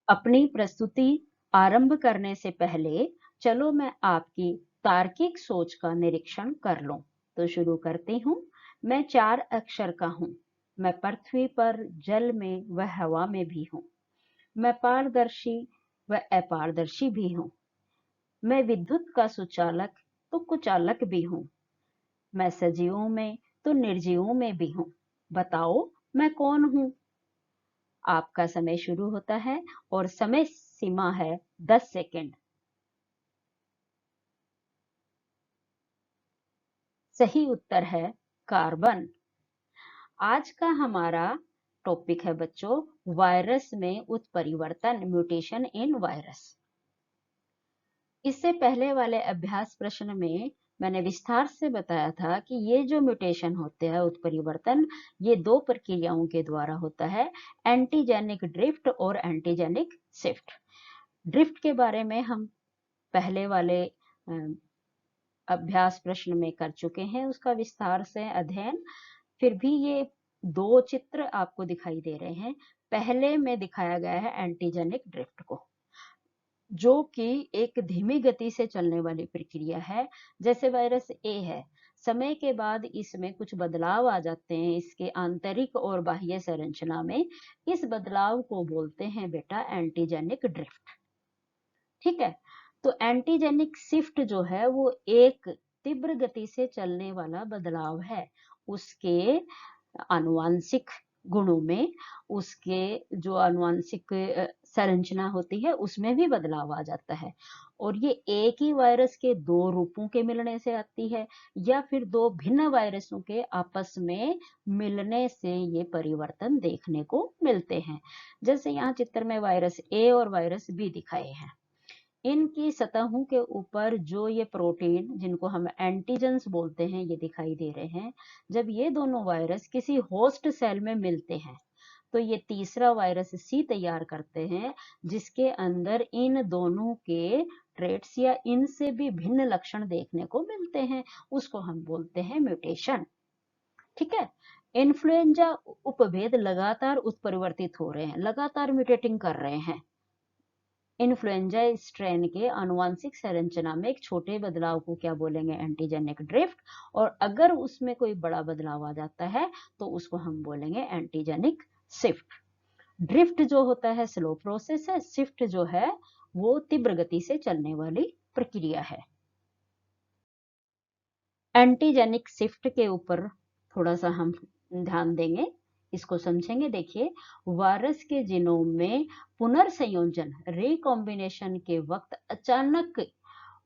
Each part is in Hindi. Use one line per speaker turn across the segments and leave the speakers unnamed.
अपनी प्रस्तुति आरंभ करने से पहले चलो मैं आपकी तार्किक सोच का निरीक्षण कर लूं। तो शुरू करती हूँ। मैं 4 अक्षर का हूँ। मैं पृथ्वी पर, जल में व हवा में भी हूँ। मैं पारदर्शी व अपारदर्शी भी हूँ। मैं विद्युत का सुचालक तो कुचालक भी हूँ। मैं सजीवों में तो निर्जीवों में भी हूँ। बताओ मैं कौन हूँ? आपका समय शुरू होता है और समय सीमा है 10 सेकंड। सही उत्तर है कार्बन। आज का हमारा टॉपिक है बच्चों, वायरस में उत्परिवर्तन, म्यूटेशन इन वायरस। इससे पहले वाले अभ्यास प्रश्न में मैंने विस्तार से बताया था कि ये जो म्यूटेशन होते हैं, उत्परिवर्तन, ये 2 प्रक्रियाओं के द्वारा होता है, एंटीजेनिक ड्रिफ्ट और एंटीजेनिक शिफ्ट। ड्रिफ्ट के बारे में हम पहले वाले अभ्यास प्रश्न में कर चुके हैं, उसका विस्तार से अध्ययन। फिर भी ये 2 चित्र आपको दिखाई दे रहे हैं। पहले में दिखाया गया है एंटीजेनिक ड्रिफ्ट को, जो कि एक धीमी गति से चलने वाली प्रक्रिया है। जैसे वायरस ए है, समय के बाद इसमें कुछ बदलाव आ जाते हैं इसके आंतरिक और बाह्य संरचना में। इस बदलाव को बोलते हैं बेटा एंटीजेनिक ड्रिफ्ट। ठीक है। तो एंटीजेनिक शिफ्ट जो है वो एक तीव्र गति से चलने वाला बदलाव है। उसके आनुवांशिक गुणों में, उसके जो आनुवांशिक संरचना होती है उसमें भी बदलाव आ जाता है। और ये एक ही वायरस के 2 रूपों के मिलने से आती है, या फिर 2 भिन्न वायरसों के आपस में मिलने से ये परिवर्तन देखने को मिलते हैं। जैसे यहाँ चित्र में वायरस ए और वायरस बी दिखाए हैं। इनकी सतहों के ऊपर जो ये प्रोटीन, जिनको हम एंटीजेंस बोलते हैं, ये दिखाई दे रहे हैं। जब ये दोनों वायरस किसी होस्ट सेल में मिलते हैं तो ये तीसरा वायरस सी तैयार करते हैं, जिसके अंदर इन दोनों के ट्रेट्स या इनसे भी भिन्न लक्षण देखने को मिलते हैं। उसको हम बोलते हैं म्यूटेशन। ठीक है। इन्फ्लुएंजा उपभेद लगातार उत्परिवर्तित हो रहे हैं, लगातार म्यूटेटिंग कर रहे हैं। इन्फ्लुएंजा स्ट्रेन के आनुवांशिक संरचना में एक छोटे बदलाव को क्या बोलेंगे? Antigenic drift. और अगर उसमें कोई बड़ा बदलाव आ जाता है तो उसको हम बोलेंगे एंटीजेनिक शिफ्ट। ड्रिफ्ट जो होता है स्लो प्रोसेस है, शिफ्ट जो है वो तीव्र गति से चलने वाली प्रक्रिया है। एंटीजेनिक शिफ्ट के ऊपर थोड़ा सा हम ध्यान देंगे, इसको समझेंगे। देखिए, वायरस के जीनोम में पुनर्संयोजन, रिकॉम्बिनेशन के वक्त अचानक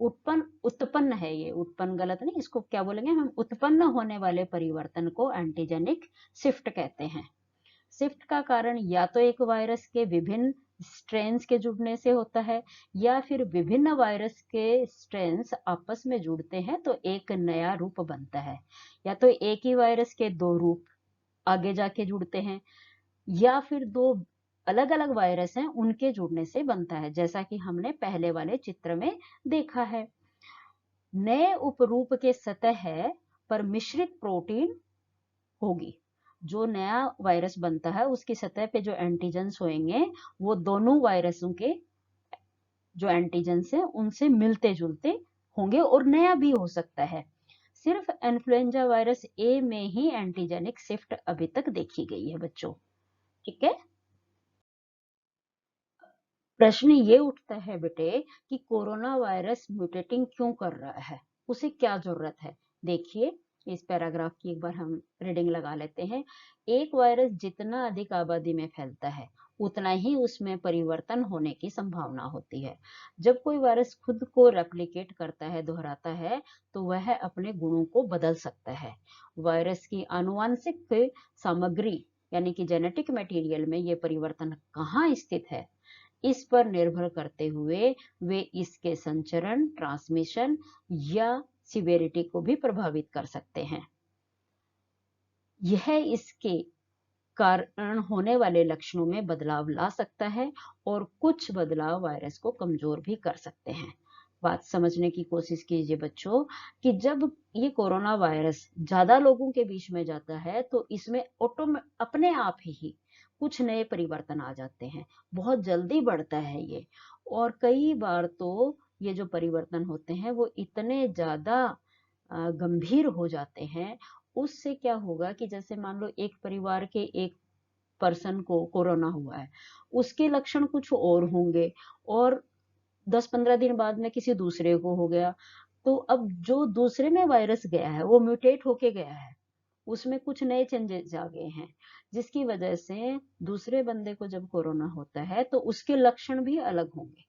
उत्पन्न है, ये उत्पन्न गलत नहीं, इसको क्या बोलेंगे हम? उत्पन्न होने वाले परिवर्तन को एंटीजेनिक शिफ्ट कहते हैं। शिफ्ट का कारण या तो एक वायरस के विभिन्न स्ट्रेन्स के जुड़ने से होता है, या फिर विभिन्न वायरस के स्ट्रेन्स आपस में जुड़ते हैं तो एक नया रूप बनता है। या तो एक ही वायरस के 2 रूप आगे जाके जुड़ते हैं, या फिर 2 अलग अलग वायरस हैं उनके जुड़ने से बनता है, जैसा कि हमने पहले वाले चित्र में देखा है। नए उपरूप के सतह पर मिश्रित प्रोटीन होगी। जो नया वायरस बनता है उसकी सतह पे जो एंटीजेंस होंगे वो दोनों वायरसों के जो एंटीजेंस है उनसे मिलते जुलते होंगे, और नया भी हो सकता है। सिर्फ इन्फ्लुएंजा वायरस ए में ही एंटीजेनिक शिफ्ट अभी तक देखी गई है बच्चों। ठीक है। प्रश्न ये उठता है बेटे कि कोरोना वायरस म्यूटेटिंग क्यों कर रहा है, उसे क्या जरूरत है? देखिए, इस पैराग्राफ की एक बार हम रीडिंग लगा लेते हैं। एक वायरस जितना अधिक आबादी में फैलता है उतना ही उसमें परिवर्तन होने की संभावना होती है। जब कोई वायरस खुद को रेप्लिकेट करता है, दोहराता है, तो वह अपने गुणों को बदल सकता है। वायरस की आनुवांशिक सामग्री यानी कि जेनेटिक मटेरियल में ये परिवर्तन कहाँ स्थित है, इस पर निर्भर करते हुए वे इसके संचरण, ट्रांसमिशन या सिवियरिटी को भी प्रभावित कर सकते हैं। यह इसके कारण होने वाले लक्षणों में बदलाव ला सकता है, और कुछ बदलाव वायरस को कमजोर भी कर सकते हैं। बात समझने की कोशिश कीजिए बच्चों कि जब ये कोरोना वायरस ज्यादा लोगों के बीच में जाता है तो इसमें अपने आप ही कुछ नए परिवर्तन आ जाते हैं, बहुत जल्दी बढ़ता है ये। और कई बार तो ये जो परिवर्तन होते हैं वो इतने ज्यादा गंभीर हो जाते हैं। उससे क्या होगा कि जैसे मान लो एक परिवार के एक पर्सन को कोरोना हुआ है, उसके लक्षण कुछ और होंगे, और 10-15 दिन बाद में किसी दूसरे को हो गया। तो अब जो दूसरे में वायरस गया है वो म्यूटेट होके गया है, उसमें कुछ नए चेंजेस आ गए हैं, जिसकी वजह से दूसरे बंदे को जब कोरोना होता है तो उसके लक्षण भी अलग होंगे।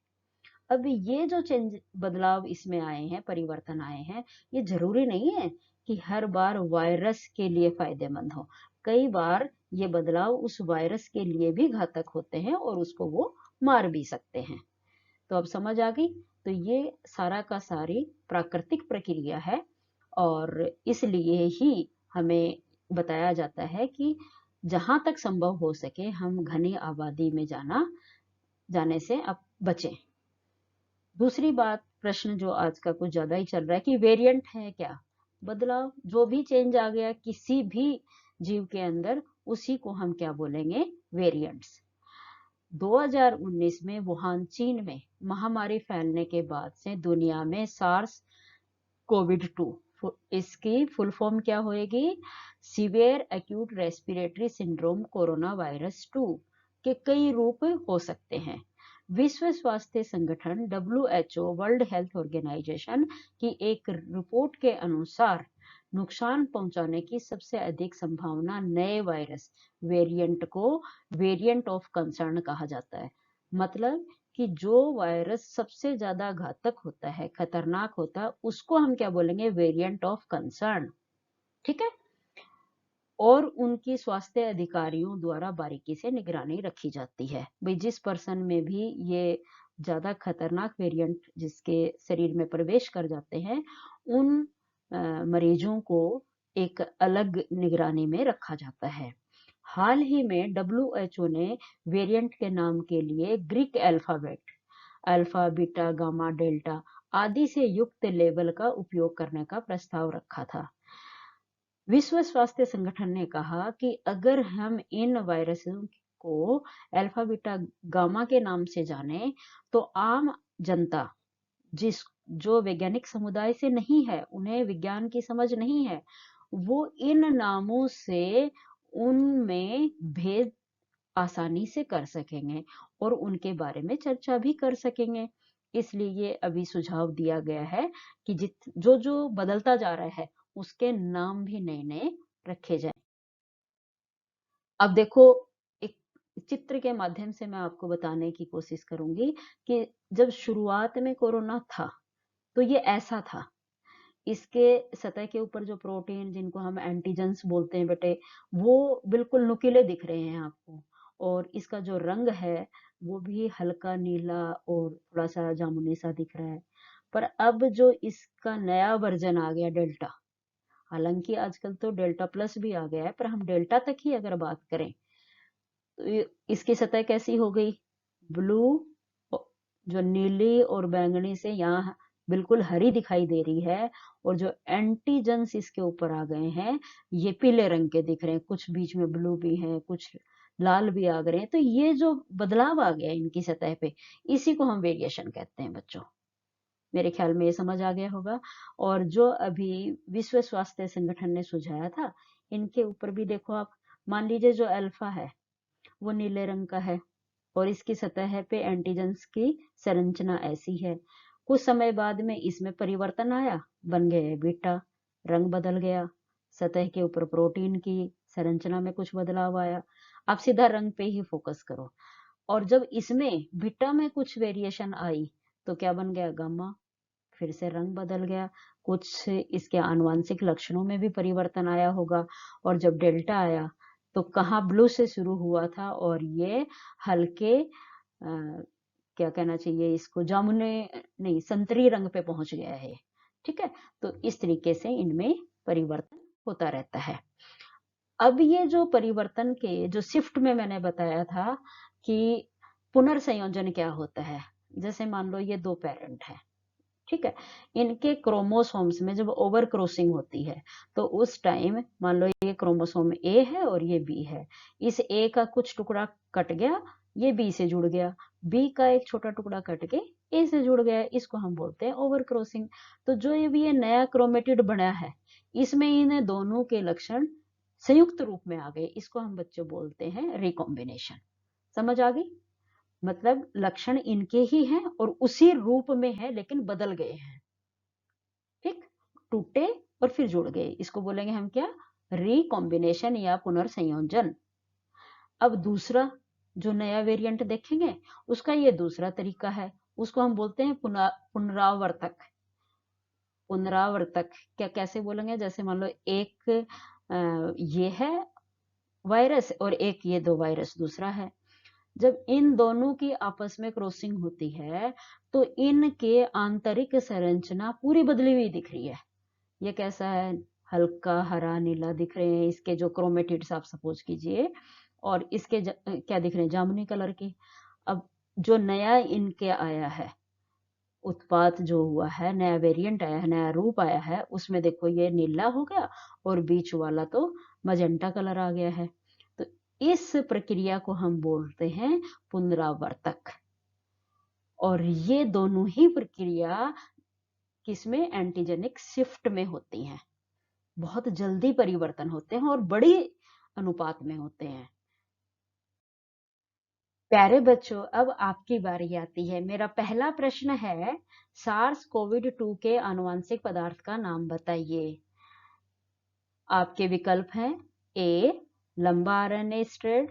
अब ये जो चेंज बदलाव इसमें आए हैं, परिवर्तन आए हैं, ये जरूरी नहीं है कि हर बार वायरस के लिए फायदेमंद हो। कई बार ये बदलाव उस वायरस के लिए भी घातक होते हैं और उसको वो मार भी सकते हैं। तो अब समझ आ गई। तो ये सारा का सारी प्राकृतिक प्रक्रिया है, और इसलिए ही हमें बताया जाता है कि जहां तक संभव हो सके हम घनी आबादी में जाने से अब बचें। दूसरी बात, प्रश्न जो आज का कुछ ज्यादा ही चल रहा है कि वेरिएंट है क्या? बदलाव, जो भी चेंज आ गया किसी भी जीव के अंदर, उसी को हम क्या बोलेंगे? वेरिएंट्स। 2019 में वुहान चीन में महामारी फैलने के बाद से दुनिया में सार्स कोविड 2, इसकी फुल फॉर्म क्या होएगी? Severe acute respiratory syndrome corona virus 2 के कई रूप हो सकते हैं। विश्व स्वास्थ्य संगठन WHO, वर्ल्ड हेल्थ ऑर्गेनाइजेशन की एक रिपोर्ट के अनुसार नुकसान पहुंचाने की सबसे अधिक संभावना नए वायरस वेरिएंट को वेरिएंट ऑफ कंसर्न कहा जाता है। मतलब कि जो वायरस सबसे ज्यादा घातक होता है, खतरनाक होता है, उसको हम क्या बोलेंगे? Variant of concern. ठीक है। और उनकी स्वास्थ्य अधिकारियों द्वारा बारीकी से निगरानी रखी जाती है। भाई जिस पर्सन में भी ये ज्यादा खतरनाक वेरिएंट जिसके शरीर में प्रवेश कर जाते हैं, उन मरीजों को एक अलग निगरानी में रखा जाता है। हाल ही में WHO ने वेरिएंट के नाम के लिए Greek alphabet, alpha, beta, gamma, delta आदि से युक्त लेबल का उपयोग करने का प्रस्ताव रखा था। विश्व स्वास्थ्य संगठन ने कहा कि अगर हम इन वायरसों को अल्फा, बीटा, गामा के नाम से जाने, तो आम जनता जो वैज्ञानिक समुदाय से नहीं है, उन्हें विज्ञान की समझ नहीं है, वो इन नामों से उनमें भेद आसानी से कर सकेंगे और उनके बारे में चर्चा भी कर सकेंगे। इसलिए अभी सुझाव दिया गया है कि जो बदलता जा रहा है उसके नाम भी नए नए रखे जाएं। अब देखो, एक चित्र के माध्यम से मैं आपको बताने की कोशिश करूंगी कि जब शुरुआत में कोरोना था तो ये ऐसा था। इसके सतह के ऊपर जो प्रोटीन, जिनको हम एंटीजेंस बोलते हैं बेटे, वो बिल्कुल नुकीले दिख रहे हैं आपको, और इसका जो रंग है वो भी हल्का नीला और थोड़ा सा जामुनी सा दिख रहा है। पर अब जो इसका नया वर्जन आ गया डेल्टा, हालांकि आजकल तो डेल्टा प्लस भी आ गया है, पर हम डेल्टा तक ही अगर बात करें तो इसकी सतह कैसी हो गई? ब्लू, जो नीली और बैंगनी से यहाँ बिल्कुल हरी दिखाई दे रही है, और जो एंटीजेंस इसके ऊपर आ गए हैं ये पीले रंग के दिख रहे हैं, कुछ बीच में ब्लू भी है, कुछ लाल भी आ गए हैं। तो ये जो बदलाव आ गया इनकी सतह पे, इसी को हम वेरिएशन कहते हैं बच्चों। मेरे ख्याल में ये समझ आ गया होगा। और जो अभी विश्व स्वास्थ्य संगठन ने सुझाया था, इनके ऊपर भी देखो आप, मान लीजिए जो अल्फा है वो नीले रंग का है और इसकी सतह पे एंटीजेंस की संरचना ऐसी है। कुछ समय बाद में इसमें परिवर्तन आया, बन गए बीटा, रंग बदल गया, सतह के ऊपर प्रोटीन की संरचना में कुछ बदलाव आया। आप सीधा रंग पे ही फोकस करो। और जब इसमें बीटा में कुछ वेरिएशन आई तो क्या बन गया? गामा। फिर से रंग बदल गया, कुछ इसके आनुवांशिक लक्षणों में भी परिवर्तन आया होगा। और जब डेल्टा आया तो कहाँ ब्लू से शुरू हुआ था और ये हल्के क्या कहना चाहिए इसको, जामुने नहीं, संतरी रंग पे पहुंच गया है। ठीक है। तो इस तरीके से इनमें परिवर्तन होता रहता है। अब ये जो परिवर्तन के जो शिफ्ट में मैंने बताया था कि पुनर्संयोजन क्या होता है, जैसे मान लो ये दो पेरेंट है, ठीक है। इनके क्रोमोसोम्स में जब ओवर क्रॉसिंग होती है तो उस टाइम मान लो ये क्रोमोसोम ए है और ये बी है, इस ए का कुछ टुकड़ा कट गया, ये बी से जुड़ गया, बी का एक छोटा टुकड़ा कट के ए से जुड़ गया, इसको हम बोलते हैं ओवर क्रॉसिंग। तो जो ये नया क्रोमेटिड बना है, इसमें इन दोनों के लक्षण संयुक्त रूप में आ गए, इसको हम बच्चों बोलते हैं रिकॉम्बिनेशन। समझ आ गई? मतलब लक्षण इनके ही हैं और उसी रूप में है लेकिन बदल गए हैं। ठीक, टूटे और फिर जुड़ गए, इसको बोलेंगे हम क्या? रिकॉम्बिनेशन या पुनर्संयोजन। अब दूसरा जो नया वेरिएंट देखेंगे उसका ये दूसरा तरीका है, उसको हम बोलते हैं पुनरावर्तक। पुनरावर्तक क्या कैसे बोलेंगे? जैसे मान लो एक ये है वायरस और एक ये दो वायरस दूसरा है, जब इन दोनों की आपस में क्रॉसिंग होती है तो इनके आंतरिक संरचना पूरी बदली हुई दिख रही है। ये कैसा है? हल्का हरा नीला दिख रहे हैं इसके जो क्रोमेटिड्स, आप सपोज कीजिए, और इसके क्या दिख रहे हैं? जामुनी कलर के। अब जो नया इनके आया है, उत्पाद जो हुआ है, नया वेरिएंट आया है, नया रूप आया है, उसमें देखो ये नीला हो गया और बीच वाला तो मजेंटा कलर आ गया है। तो इस प्रक्रिया को हम बोलते हैं पुनरावर्तक। और ये दोनों ही प्रक्रिया किसमें? एंटीजेनिक शिफ्ट में होती हैं। बहुत जल्दी परिवर्तन होते हैं और बड़ी अनुपात में होते हैं। प्यारे बच्चों, अब आपकी बारी आती है। मेरा पहला प्रश्न है, सार्स कोविड 2 के आनुवंशिक पदार्थ का नाम बताइए। आपके विकल्प हैं ए लंबा आरएनए स्ट्रैंड,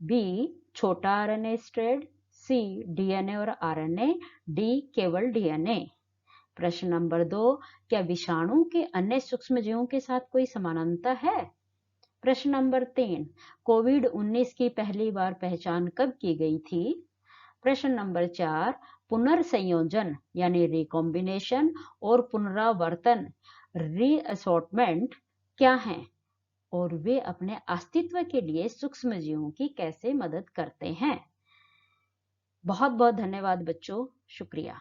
बी छोटा आरएनए स्ट्रैंड, सी डीएनए और आरएनए, डी केवल डीएनए। प्रश्न नंबर 2, क्या विषाणु के अन्य सूक्ष्मजीवों के साथ कोई समानता है? प्रश्न नंबर 3, कोविड-19 की पहली बार पहचान कब की गई थी? प्रश्न नंबर 4, पुनर्संयोजन यानी रिकॉम्बिनेशन और पुनरावर्तन रीअसॉर्टमेंट क्या हैं और वे अपने अस्तित्व के लिए सूक्ष्मजीवों की कैसे मदद करते हैं? बहुत बहुत धन्यवाद बच्चों, शुक्रिया।